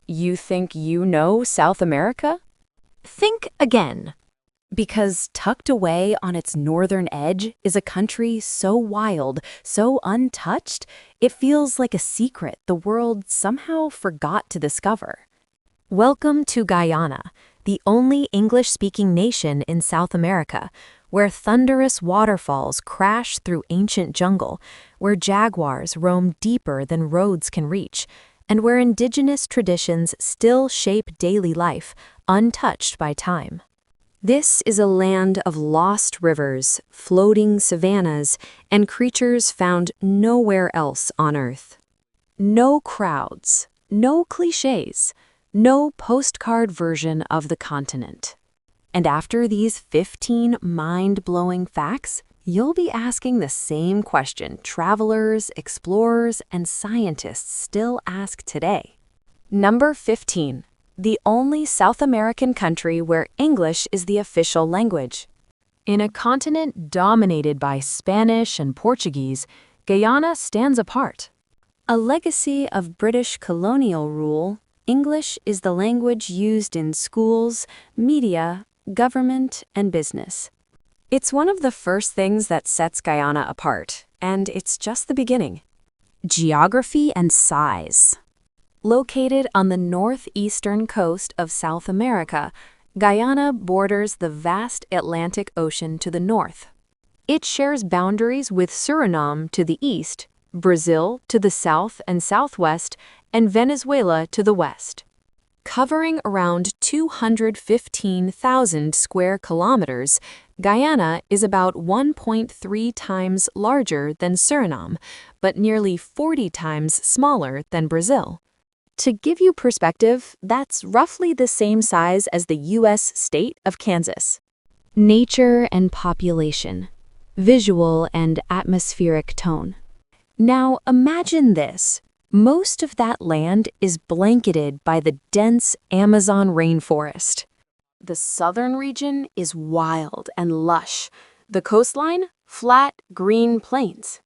You think you know South America? Think again. Because tucked away on its northern edge is a country so wild, so untouched, it feels like a secret the world somehow forgot to discover. Welcome to Guyana, the only English-speaking nation in South America, where thunderous waterfalls crash through ancient jungle, where jaguars roam deeper than roads can reach, and where indigenous traditions still shape daily life, untouched by time. This is a land of lost rivers, floating savannas, and creatures found nowhere else on Earth. No crowds, no cliches, no postcard version of the continent. And after these 15 mind-blowing facts, you'll be asking the same question travelers, explorers, and scientists still ask today. Number 15. The only South American country where English is the official language. In a continent dominated by Spanish and Portuguese, Guyana stands apart. A legacy of British colonial rule, English is the language used in schools, media, government, and business. It's one of the first things that sets Guyana apart, and it's just the beginning. Geography and size. Located on the northeastern coast of South America, Guyana borders the vast Atlantic Ocean to the north. It shares boundaries with Suriname to the east, Brazil to the south and southwest, and Venezuela to the west. Covering around 215,000 square kilometers, Guyana is about 1.3 times larger than Suriname, but nearly 40 times smaller than Brazil. To give you perspective, that's roughly the same size as the U.S. state of Kansas. Nature and population. Visual and atmospheric tone. Now imagine this. Most of that land is blanketed by the dense Amazon rainforest. The southern region is wild and lush. The coastline, flat, green plains.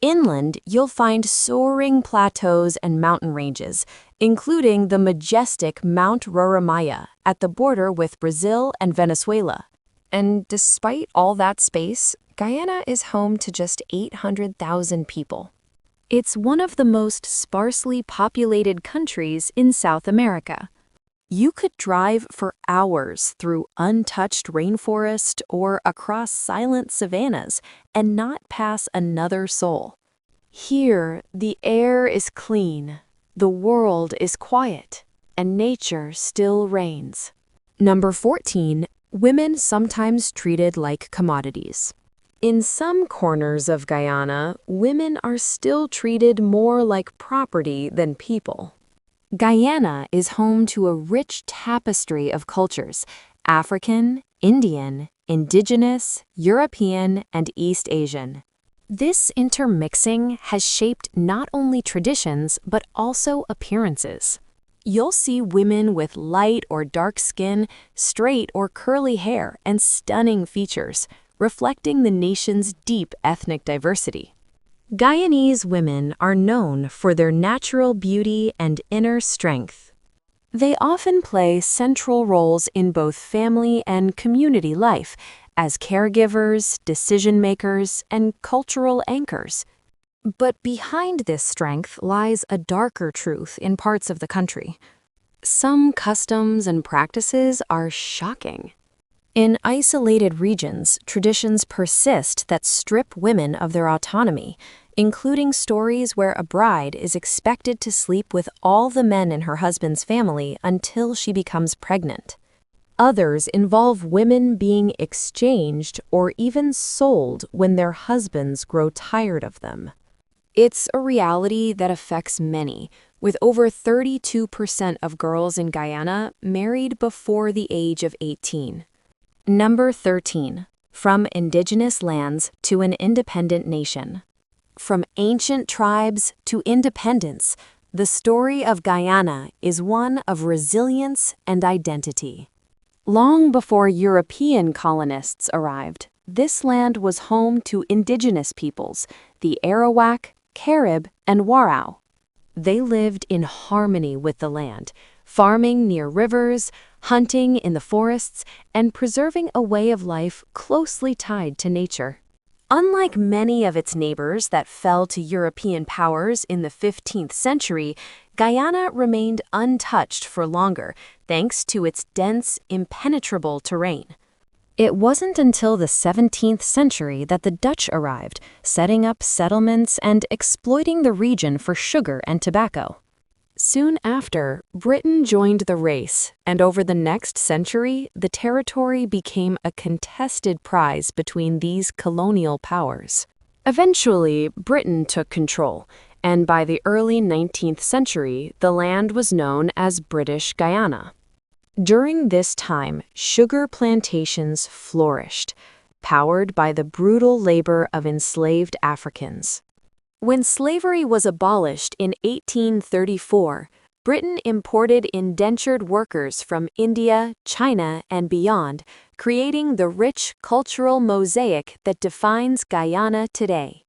Inland, you'll find soaring plateaus and mountain ranges, including the majestic Mount Roraima at the border with Brazil and Venezuela. And despite all that space, Guyana is home to just 800,000 people. It's one of the most sparsely populated countries in South America. You could drive for hours through untouched rainforest or across silent savannas and not pass another soul. Here, the air is clean, the world is quiet, and nature still reigns. Number 14. Women sometimes treated like commodities. In some corners of Guyana, women are still treated more like property than people. Guyana is home to a rich tapestry of cultures: African, Indian, Indigenous, European, and East Asian. This intermixing has shaped not only traditions but also appearances. You'll see women with light or dark skin, straight or curly hair, and stunning features, reflecting the nation's deep ethnic diversity. Guyanese women are known for their natural beauty and inner strength. They often play central roles in both family and community life as caregivers, decision-makers, and cultural anchors. But behind this strength lies a darker truth in parts of the country. Some customs and practices are shocking. In isolated regions, traditions persist that strip women of their autonomy, including stories where a bride is expected to sleep with all the men in her husband's family until she becomes pregnant. Others involve women being exchanged or even sold when their husbands grow tired of them. It's a reality that affects many, with over 32% of girls in Guyana married before the age of 18. Number 13. From indigenous lands to an independent nation. From ancient tribes to independence, the story of Guyana is one of resilience and identity. Long before European colonists arrived, this land was home to indigenous peoples, the Arawak, Carib, and Warao. They lived in harmony with the land, farming near rivers, hunting in the forests, and preserving a way of life closely tied to nature. Unlike many of its neighbors that fell to European powers in the 15th century, Guyana remained untouched for longer thanks to its dense, impenetrable terrain. It wasn't until the 17th century that the Dutch arrived, setting up settlements and exploiting the region for sugar and tobacco. Soon after, Britain joined the race, and over the next century, the territory became a contested prize between these colonial powers. Eventually, Britain took control, and by the early 19th century, the land was known as British Guyana. During this time, sugar plantations flourished, powered by the brutal labor of enslaved Africans. When slavery was abolished in 1834, Britain imported indentured workers from India, China, and beyond, creating the rich cultural mosaic that defines Guyana today.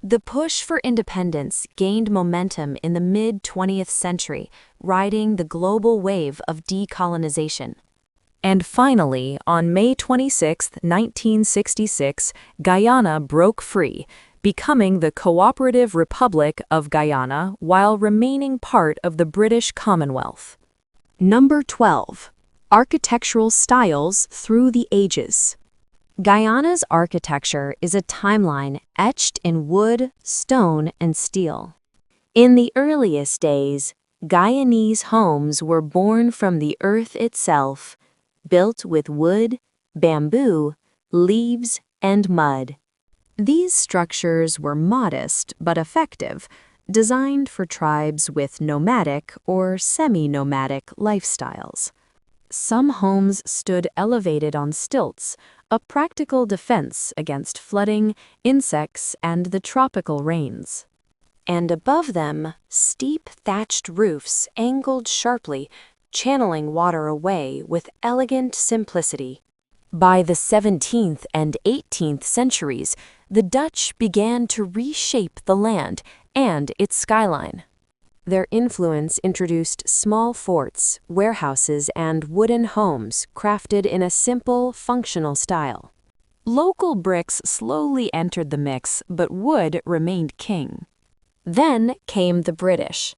The push for independence gained momentum in the mid-20th century, riding the global wave of decolonization. And finally, on May 26, 1966, Guyana broke free, becoming the Cooperative Republic of Guyana while remaining part of the British Commonwealth. Number 12. Architectural styles through the ages. Guyana's architecture is a timeline etched in wood, stone, and steel. In the earliest days, Guyanese homes were born from the earth itself, built with wood, bamboo, leaves, and mud. These structures were modest but effective, designed for tribes with nomadic or semi-nomadic lifestyles. Some homes stood elevated on stilts, a practical defense against flooding, insects, and the tropical rains. And above them, steep thatched roofs angled sharply, channeling water away with elegant simplicity. By the 17th and 18th centuries, the Dutch began to reshape the land and its skyline. Their influence introduced small forts, warehouses, and wooden homes crafted in a simple, functional style. Local bricks slowly entered the mix, but wood remained king. Then came the British.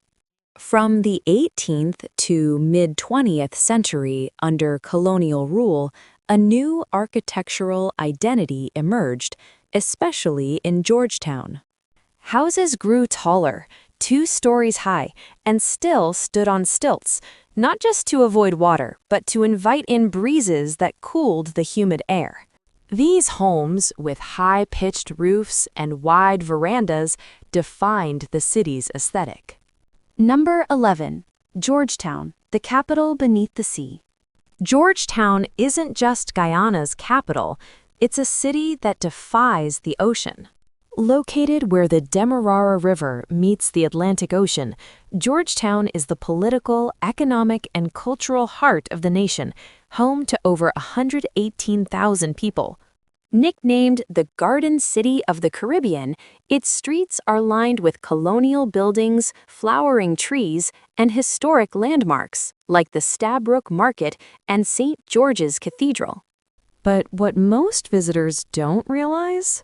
From the 18th to mid-20th century, under colonial rule, a new architectural identity emerged, especially in Georgetown. Houses grew taller, 2 stories high, and still stood on stilts, not just to avoid water, but to invite in breezes that cooled the humid air. These homes, with high-pitched roofs and wide verandas, defined the city's aesthetic. Number 11. Georgetown, the capital beneath the sea. Georgetown isn't just Guyana's capital, it's a city that defies the ocean. Located where the Demerara River meets the Atlantic Ocean, Georgetown is the political, economic, and cultural heart of the nation, home to over 118,000 people. Nicknamed the Garden City of the Caribbean, its streets are lined with colonial buildings, flowering trees, and historic landmarks like the Stabroek Market and St. George's Cathedral. But what most visitors don't realize?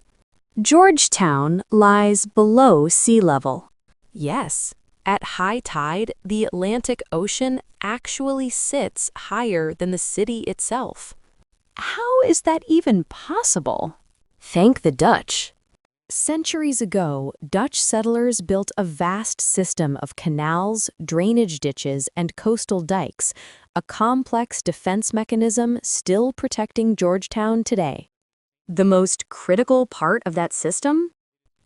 Georgetown lies below sea level. Yes, at high tide, the Atlantic Ocean actually sits higher than the city itself. How is that even possible? Thank the Dutch. Centuries ago, Dutch settlers built a vast system of canals, drainage ditches, and coastal dikes, a complex defense mechanism still protecting Georgetown today. The most critical part of that system?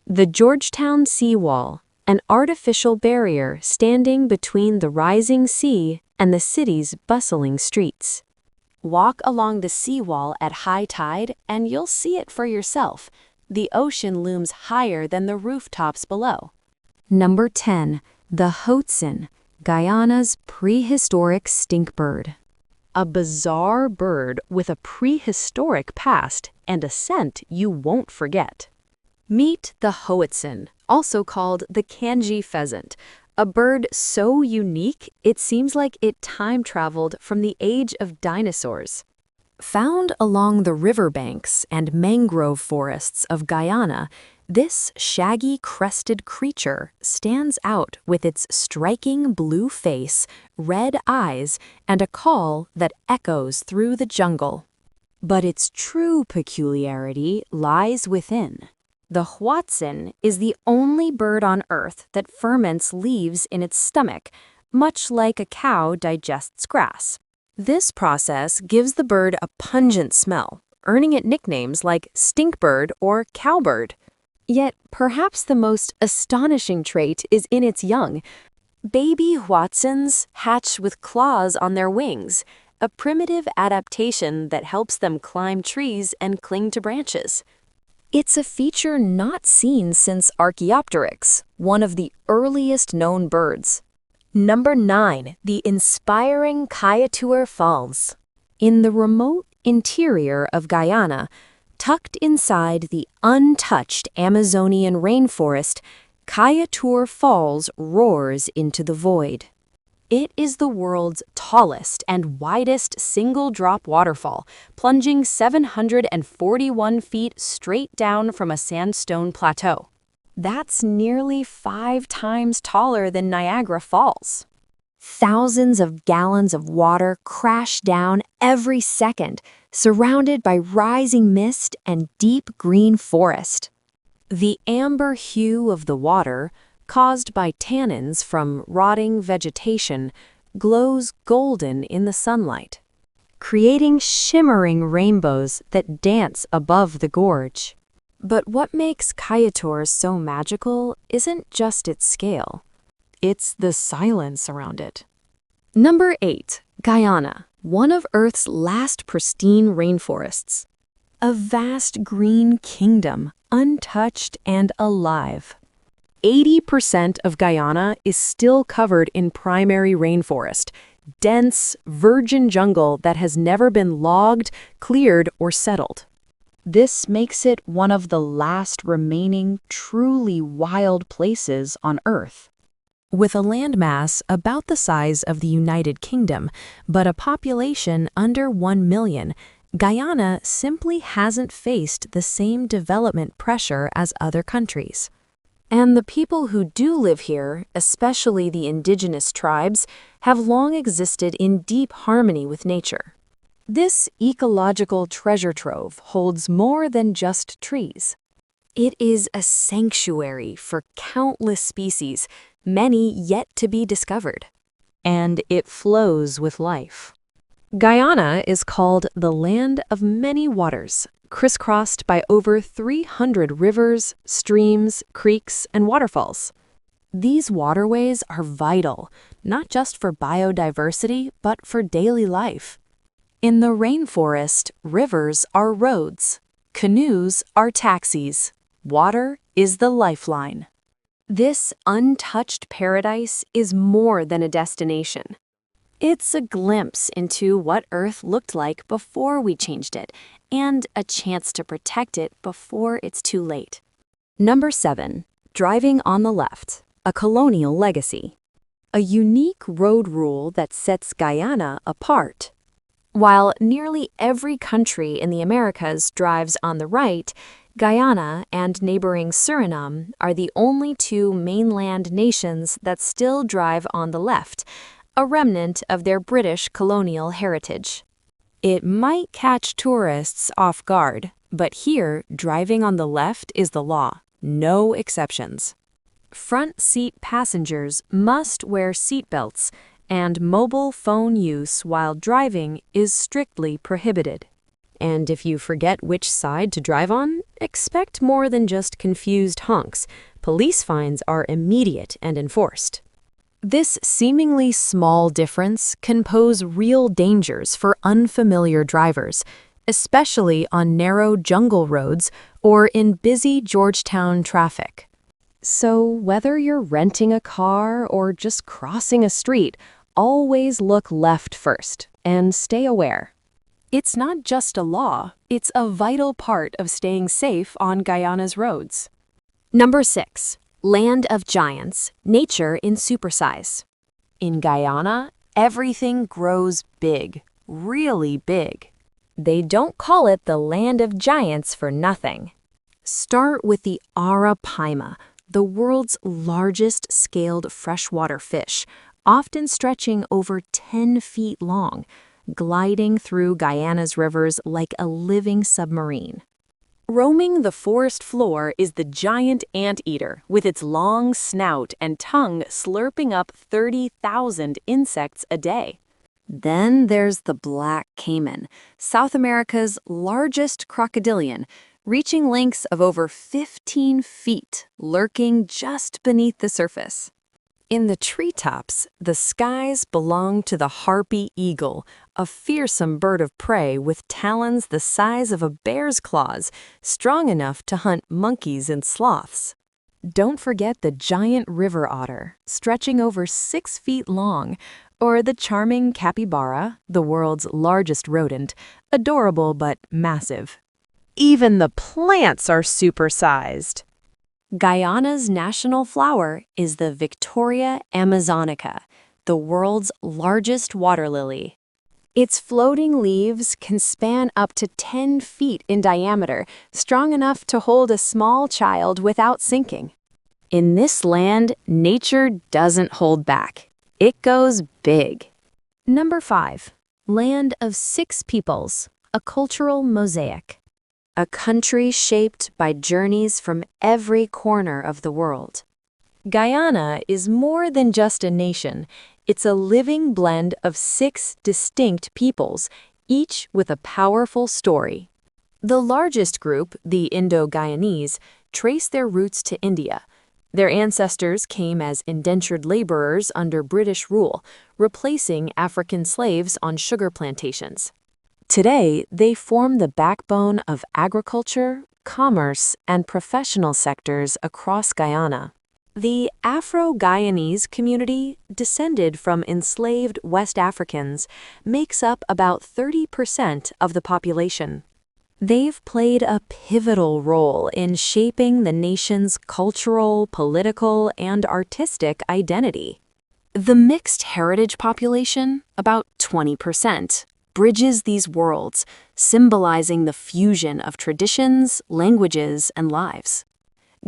The Georgetown seawall, an artificial barrier standing between the rising sea and the city's bustling streets. Walk along the seawall at high tide and you'll see it for yourself. The ocean looms higher than the rooftops below. Number 10. The hoatzin, Guyana's prehistoric stinkbird. A bizarre bird with a prehistoric past and a scent you won't forget. Meet the hoatzin, also called the Kanji pheasant, A bird so unique, it seems like it time traveled from the age of dinosaurs. Found along the riverbanks and mangrove forests of Guyana, this shaggy crested creature stands out with its striking blue face, red eyes, and a call that echoes through the jungle. But its true peculiarity lies within. The huatzin is the only bird on Earth that ferments leaves in its stomach, much like a cow digests grass. This process gives the bird a pungent smell, earning it nicknames like stinkbird or cowbird. Yet, perhaps the most astonishing trait is in its young. Baby huatzins hatch with claws on their wings, a primitive adaptation that helps them climb trees and cling to branches. It's a feature not seen since Archaeopteryx, one of the earliest known birds. Number 9. The inspiring Kaieteur Falls. In the remote interior of Guyana, tucked inside the untouched Amazonian rainforest, Kaieteur Falls roars into the void. It is the world's tallest and widest single-drop waterfall, plunging 741 feet straight down from a sandstone plateau. That's nearly 5 times taller than Niagara Falls. Thousands of gallons of water crash down every second, surrounded by rising mist and deep green forest. The amber hue of the water, caused by tannins from rotting vegetation, glows golden in the sunlight, creating shimmering rainbows that dance above the gorge. But what makes Kaieteur so magical isn't just its scale. It's the silence around it. Number 8. Guyana, one of Earth's last pristine rainforests. A vast green kingdom, untouched and alive. 80% of Guyana is still covered in primary rainforest, dense, virgin jungle that has never been logged, cleared, or settled. This makes it one of the last remaining truly wild places on Earth. With a landmass about the size of the United Kingdom, but a population under 1 million, Guyana simply hasn't faced the same development pressure as other countries. And the people who do live here, especially the indigenous tribes, have long existed in deep harmony with nature. This ecological treasure trove holds more than just trees. It is a sanctuary for countless species, many yet to be discovered. And it flows with life. Guyana is called the land of many waters, crisscrossed by over 300 rivers, streams, creeks, and waterfalls. These waterways are vital, not just for biodiversity, but for daily life. In the rainforest, rivers are roads, canoes are taxis, water is the lifeline. This untouched paradise is more than a destination. It's a glimpse into what Earth looked like before we changed it, and a chance to protect it before it's too late. Number 7. Driving on the left, a colonial legacy. A unique road rule that sets Guyana apart. While nearly every country in the Americas drives on the right, Guyana and neighboring Suriname are the only 2 mainland nations that still drive on the left, a remnant of their British colonial heritage. It might catch tourists off guard, but here, driving on the left is the law, no exceptions. Front seat passengers must wear seatbelts, and mobile phone use while driving is strictly prohibited. And if you forget which side to drive on, expect more than just confused honks. Police fines are immediate and enforced. This seemingly small difference can pose real dangers for unfamiliar drivers, especially on narrow jungle roads or in busy Georgetown traffic. So whether you're renting a car or just crossing a street, always look left first and stay aware. It's not just a law, it's a vital part of staying safe on Guyana's roads. Number 6. Land of giants, nature in supersize. In Guyana, everything grows big, really big. They don't call it the land of giants for nothing. Start with the arapaima, the world's largest scaled freshwater fish, often stretching over 10 feet long, gliding through Guyana's rivers like a living submarine. Roaming the forest floor is the giant anteater, with its long snout and tongue slurping up 30,000 insects a day. Then there's the black caiman, South America's largest crocodilian, reaching lengths of over 15 feet, lurking just beneath the surface. In the treetops, the skies belong to the harpy eagle, a fearsome bird of prey with talons the size of a bear's claws, strong enough to hunt monkeys and sloths. Don't forget the giant river otter, stretching over 6 feet long, or the charming capybara, the world's largest rodent, adorable but massive. Even the plants are supersized. Guyana's national flower is the Victoria amazonica, the world's largest water lily. Its floating leaves can span up to 10 feet in diameter, strong enough to hold a small child without sinking. In this land, nature doesn't hold back. It goes big. Number 5. Land of 6 peoples, a cultural mosaic. A country shaped by journeys from every corner of the world. Guyana is more than just a nation. It's a living blend of 6 distinct peoples, each with a powerful story. The largest group, the Indo-Guyanese, trace their roots to India. Their ancestors came as indentured laborers under British rule, replacing African slaves on sugar plantations. Today, they form the backbone of agriculture, commerce, and professional sectors across Guyana. The Afro-Guyanese community, descended from enslaved West Africans, makes up about 30% of the population. They've played a pivotal role in shaping the nation's cultural, political, and artistic identity. The mixed heritage population, about 20%, bridges these worlds, symbolizing the fusion of traditions, languages, and lives.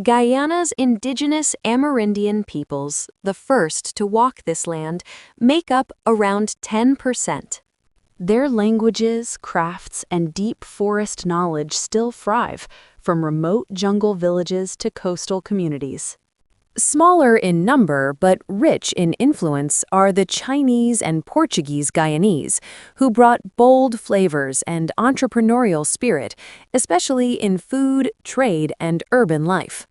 Guyana's indigenous Amerindian peoples, the first to walk this land, make up around 10%. Their languages, crafts, and deep forest knowledge still thrive, from remote jungle villages to coastal communities. Smaller in number but rich in influence are the Chinese and Portuguese Guyanese, who brought bold flavors and entrepreneurial spirit, especially in food, trade, and urban life.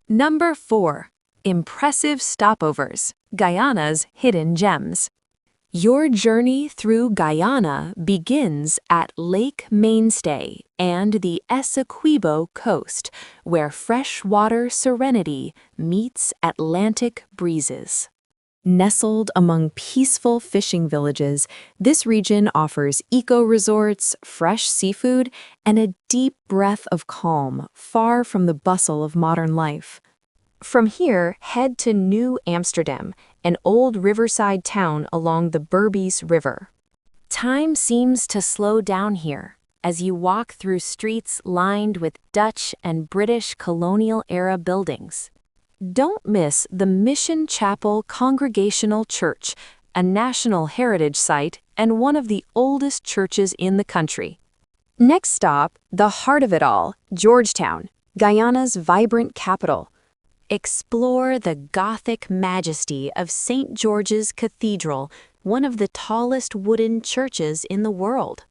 Number 4. Impressive stopovers, Guyana's hidden gems. Your journey through Guyana begins at Lake Mainstay and the Essequibo coast, where freshwater serenity meets Atlantic breezes. Nestled among peaceful fishing villages, this region offers eco-resorts, fresh seafood, and a deep breath of calm, far from the bustle of modern life. From here, head to New Amsterdam, an old riverside town along the Berbice River. Time seems to slow down here as you walk through streets lined with Dutch and British colonial-era buildings. Don't miss the Mission Chapel Congregational Church, a National Heritage Site and one of the oldest churches in the country. Next stop, the heart of it all, Georgetown, Guyana's vibrant capital. Explore the Gothic majesty of St. George's Cathedral, one of the tallest wooden churches in the world.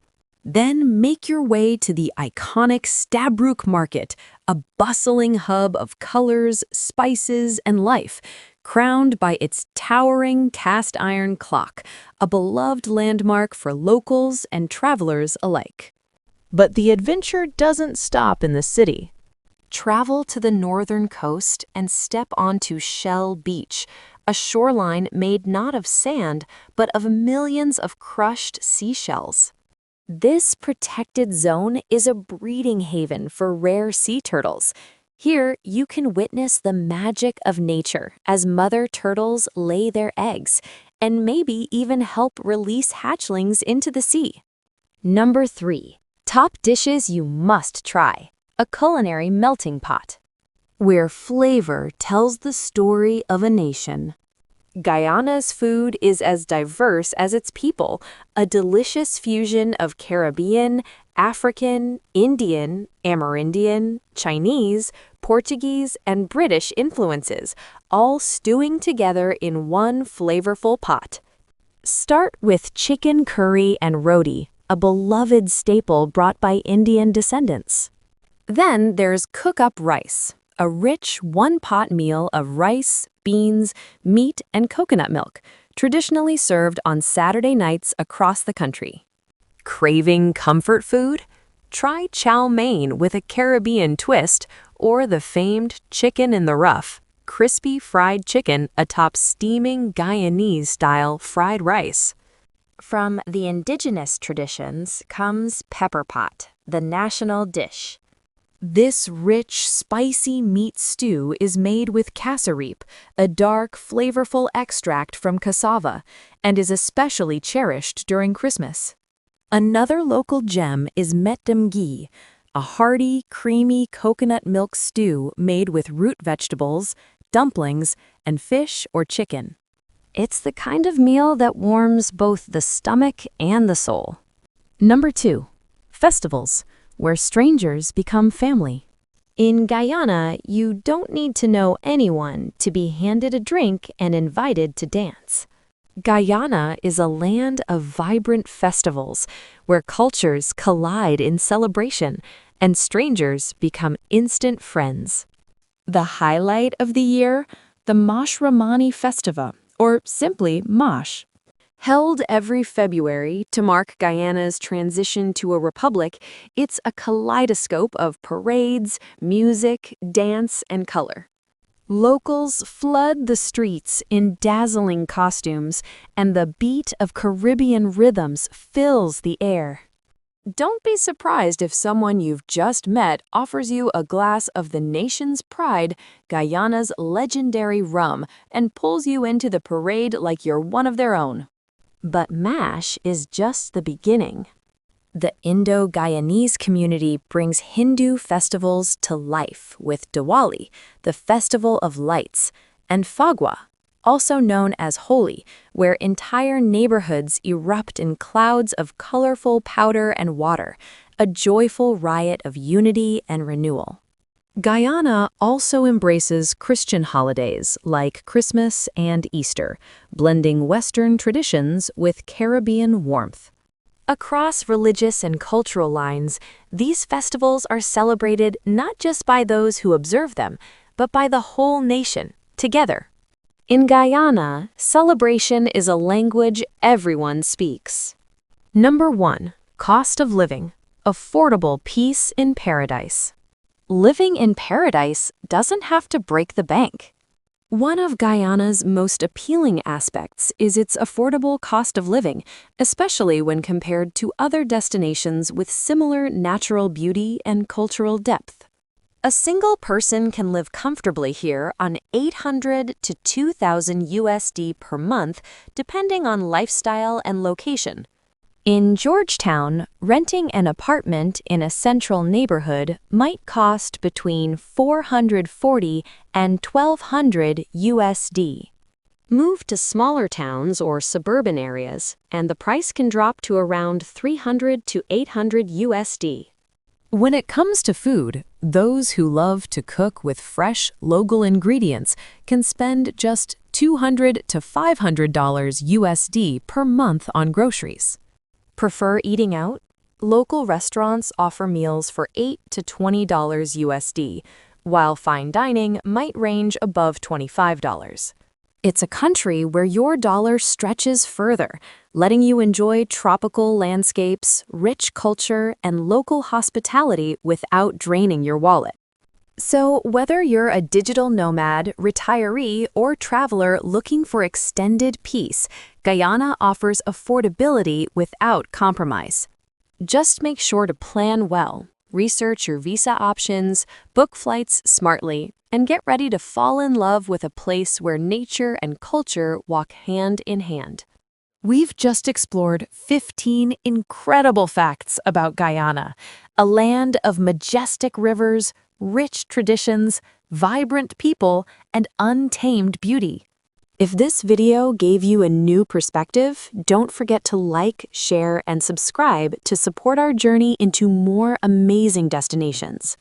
Then make your way to the iconic Stabroek Market, a bustling hub of colors, spices, and life, crowned by its towering cast iron clock, a beloved landmark for locals and travelers alike. But the adventure doesn't stop in the city. Travel to the northern coast and step onto Shell Beach, a shoreline made not of sand, but of millions of crushed seashells. This protected zone is a breeding haven for rare sea turtles. Here, you can witness the magic of nature as mother turtles lay their eggs and maybe even help release hatchlings into the sea. Number 3. Top dishes you must try. A culinary melting pot, where flavor tells the story of a nation. Guyana's food is as diverse as its people, a delicious fusion of Caribbean, African, Indian, Amerindian, Chinese, Portuguese, and British influences, all stewing together in one flavorful pot. Start with chicken curry and roti, a beloved staple brought by Indian descendants. Then there's cook-up rice, a rich one-pot meal of rice, beans, meat, and coconut milk, traditionally served on Saturday nights across the country. Craving comfort food? Try chow mein with a Caribbean twist or the famed chicken in the rough, crispy fried chicken atop steaming Guyanese-style fried rice. From the indigenous traditions comes pepper pot, the national dish. This rich, spicy meat stew is made with cassaripe, a dark, flavorful extract from cassava, and is especially cherished during Christmas. Another local gem is metdem, a hearty, creamy coconut milk stew made with root vegetables, dumplings, and fish or chicken. It's the kind of meal that warms both the stomach and the soul. Number 2. Festivals, where strangers become family. In Guyana, you don't need to know anyone to be handed a drink and invited to dance. Guyana is a land of vibrant festivals where cultures collide in celebration and strangers become instant friends. The highlight of the year, the Mosh Ramani Festiva, or simply Mosh. Held every February to mark Guyana's transition to a republic, it's a kaleidoscope of parades, music, dance, and color. Locals flood the streets in dazzling costumes, and the beat of Caribbean rhythms fills the air. Don't be surprised if someone you've just met offers you a glass of the nation's pride, Guyana's legendary rum, and pulls you into the parade like you're one of their own. But MASH is just the beginning. The Indo-Guyanese community brings Hindu festivals to life with Diwali, the Festival of Lights, and Phagwa, also known as Holi, where entire neighborhoods erupt in clouds of colorful powder and water, a joyful riot of unity and renewal. Guyana also embraces Christian holidays like Christmas and Easter, blending Western traditions with Caribbean warmth. Across religious and cultural lines, these festivals are celebrated not just by those who observe them, but by the whole nation, together. In Guyana, celebration is a language everyone speaks. Number 1. Cost of living. Affordable peace in paradise. Living in paradise doesn't have to break the bank. One of Guyana's most appealing aspects is its affordable cost of living, especially when compared to other destinations with similar natural beauty and cultural depth. A single person can live comfortably here on $800 to $2,000 per month, depending on lifestyle and location. In Georgetown, renting an apartment in a central neighborhood might cost between $440 and $1,200. Move to smaller towns or suburban areas, and the price can drop to around $300 to $800. When it comes to food, those who love to cook with fresh, local ingredients can spend just $200 to $500 per month on groceries. Prefer eating out? Local restaurants offer meals for $8 to $20, while fine dining might range above $25. It's a country where your dollar stretches further, letting you enjoy tropical landscapes, rich culture, and local hospitality without draining your wallet. So, whether you're a digital nomad, retiree, or traveler looking for extended peace, Guyana offers affordability without compromise. Just make sure to plan well. Research your visa options, book flights smartly, and get ready to fall in love with a place where nature and culture walk hand in hand. We've just explored 15 incredible facts about Guyana, a land of majestic rivers, rich traditions, vibrant people, and untamed beauty. If this video gave you a new perspective, don't forget to like, share, and subscribe to support our journey into more amazing destinations.